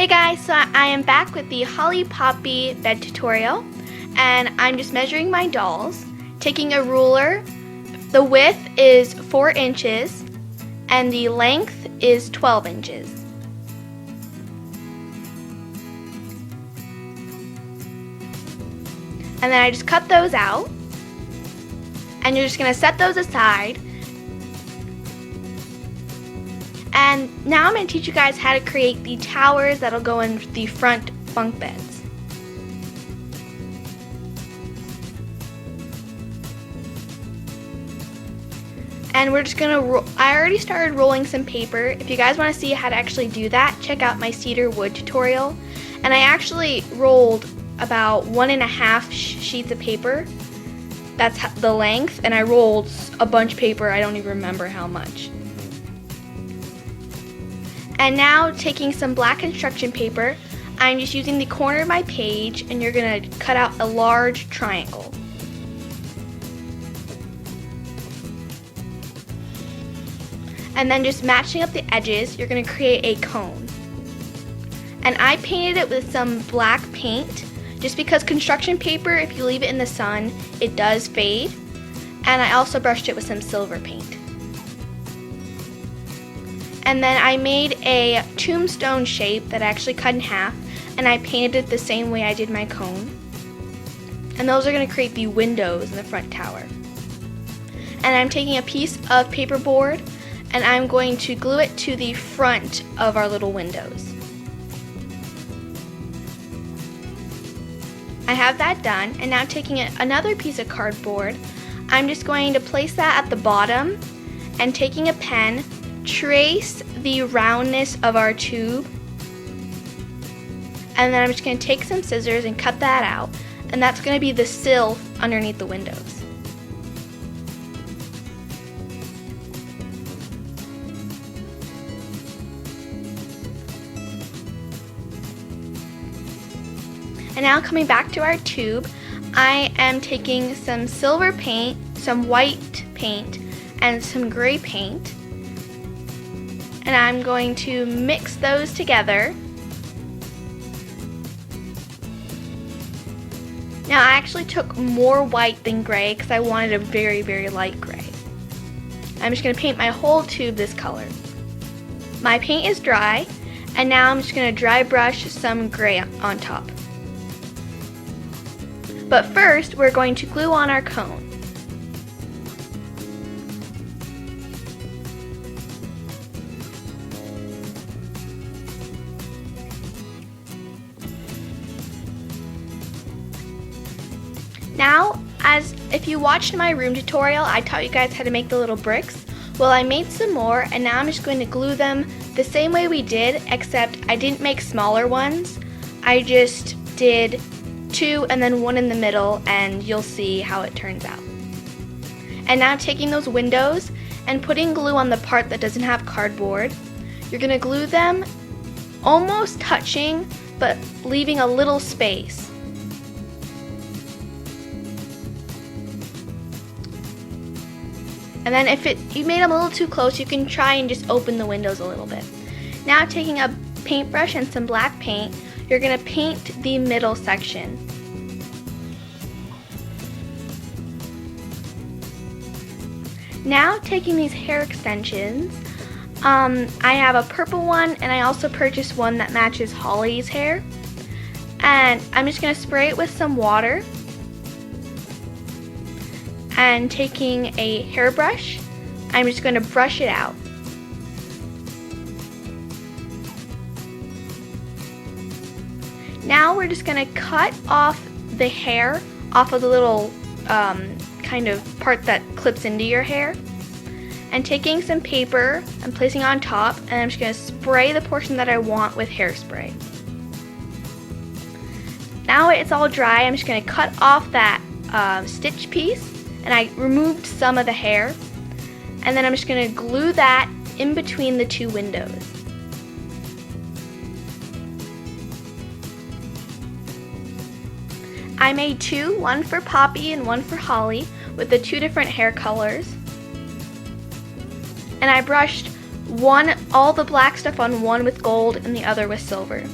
Hey guys, so I am back with the Holly Poppy bed tutorial, and I'm just measuring my dolls, taking a ruler. The width is 4 inches and the length is 12 inches. And then I just cut those out, and you're just going to set those aside. And now I'm going to teach you guys how to create the towers that'll go in the front bunk beds. And we're just going to I already started rolling some paper. If you guys want to see how to actually do that, check out my cedar wood tutorial. And I actually rolled about 1.5 sheets of paper. That's the length, and I rolled a bunch of paper. I don't even remember how much. And now, taking some black construction paper, I'm just using the corner of my page, and you're going to cut out a large triangle. And then just matching up the edges, you're going to create a cone. And I painted it with some black paint, just because construction paper, if you leave it in the sun, it does fade. And I also brushed it with some silver paint. And then I made a tombstone shape that I actually cut in half, and I painted it the same way I did my cone. And those are going to create the windows in the front tower. And I'm taking a piece of paperboard, and I'm going to glue it to the front of our little windows. I have that done, and now taking another piece of cardboard, I'm just going to place that at the bottom, and taking a pen, trace the roundness of our tube, and then I'm just going to take some scissors and cut that out, and that's going to be the sill underneath the windows. And now coming back to our tube, I am taking some silver paint, some white paint, and some gray paint. And I'm going to mix those together. Now I actually took more white than gray because I wanted a very, very light gray. I'm just going to paint my whole tube this color. My paint is dry, and now I'm just going to dry brush some gray on top. But first, we're going to glue on our cone. Now, if you watched my room tutorial, I taught you guys how to make the little bricks. Well, I made some more, and now I'm just going to glue them the same way we did, except I didn't make smaller ones. I just did 2 and then 1 in the middle, and you'll see how it turns out. And now taking those windows and putting glue on the part that doesn't have cardboard, you're going to glue them almost touching, but leaving a little space. And then if you made them a little too close, you can try and just open the windows a little bit. Now taking a paintbrush and some black paint, you're going to paint the middle section. Now taking these hair extensions, I have a purple one, and I also purchased one that matches Holly's hair. And I'm just going to spray it with some water. And taking a hairbrush, I'm just going to brush it out. Now we're just going to cut off the hair off of the little kind of part that clips into your hair. And taking some paper and placing it on top, and I'm just going to spray the portion that I want with hairspray. Now it's all dry, I'm just going to cut off that stitch piece. And I removed some of the hair, and then I'm just going to glue that in between the 2 windows. I made 2, one for Poppy and one for Holly, with the 2 different hair colors. And I brushed all the black stuff on one with gold and the other with silver.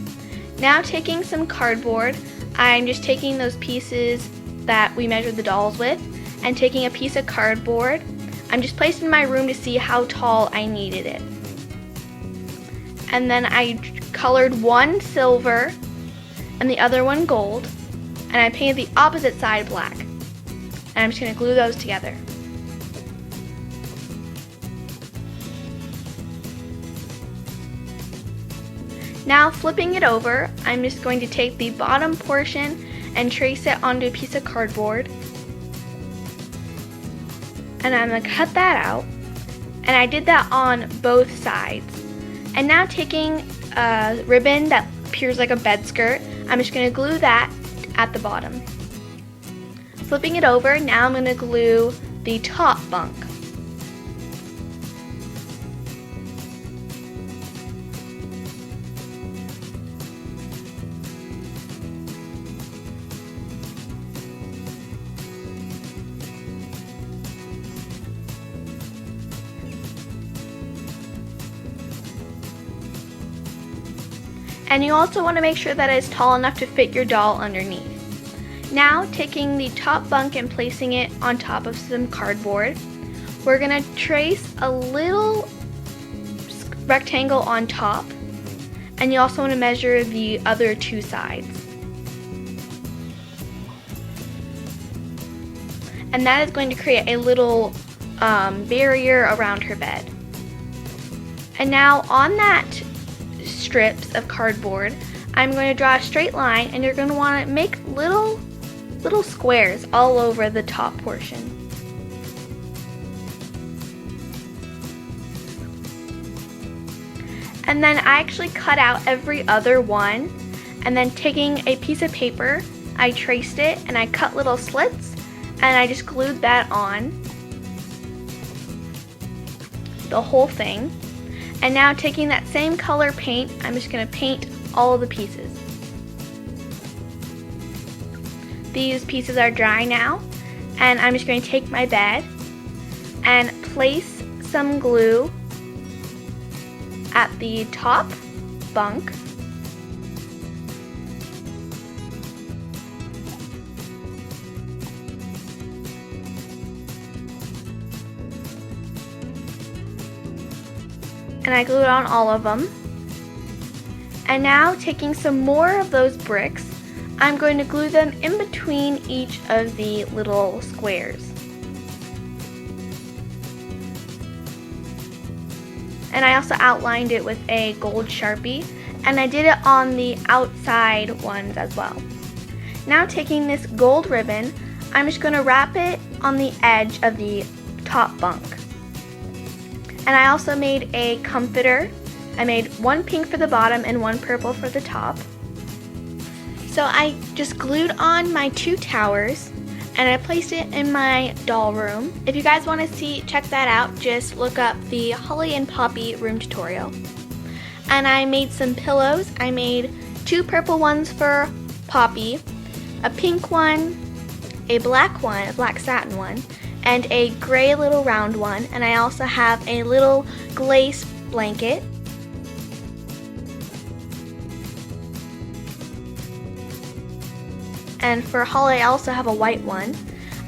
Now taking some cardboard, I'm just taking those pieces that we measured the dolls with and taking a piece of cardboard. I'm just placing it in my room to see how tall I needed it. And then I colored one silver and the other one gold, and I painted the opposite side black. And I'm just going to glue those together. Now flipping it over, I'm just going to take the bottom portion and trace it onto a piece of cardboard. And I'm going to cut that out. And I did that on both sides. And now taking a ribbon that appears like a bed skirt, I'm just going to glue that at the bottom. Flipping it over, now I'm going to glue the top bunk. And you also want to make sure that it's tall enough to fit your doll underneath. Now taking the top bunk and placing it on top of some cardboard, we're going to trace a little rectangle on top, and you also want to measure the other two sides. And that is going to create a little barrier around her bed. And now on that strips of cardboard, I'm going to draw a straight line, and you're going to want to make little squares all over the top portion. And then I actually cut out every other one, and then taking a piece of paper, I traced it and I cut little slits, and I just glued that on the whole thing. And now taking that same color paint, I'm just going to paint all of the pieces. These pieces are dry now, and I'm just going to take my bed and place some glue at the top bunk. And I glued on all of them. And now taking some more of those bricks, I'm going to glue them in between each of the little squares. And I also outlined it with a gold Sharpie, and I did it on the outside ones as well. Now taking this gold ribbon, I'm just going to wrap it on the edge of the top bunk. And I also made a comforter. I made one pink for the bottom and one purple for the top. So I just glued on my two towers, and I placed it in my doll room. If you guys want to check that out, just look up the Holly and Poppy room tutorial. And I made some pillows. I made two purple ones for Poppy, a pink one, a black one, a black satin one, and a gray little round one. And I also have a little glace blanket. And for Holly, I also have a white one.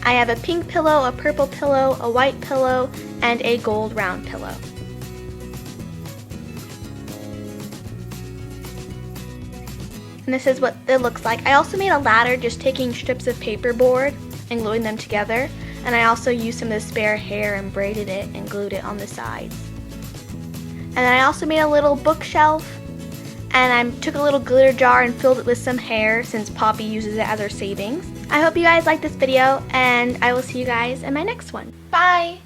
I have a pink pillow, a purple pillow, a white pillow, and a gold round pillow. And this is what it looks like. I also made a ladder just taking strips of paperboard and gluing them together. And I also used some of the spare hair and braided it and glued it on the sides. And then I also made a little bookshelf, and I took a little glitter jar and filled it with some hair since Poppy uses it as her savings. I hope you guys liked this video, and I will see you guys in my next one. Bye!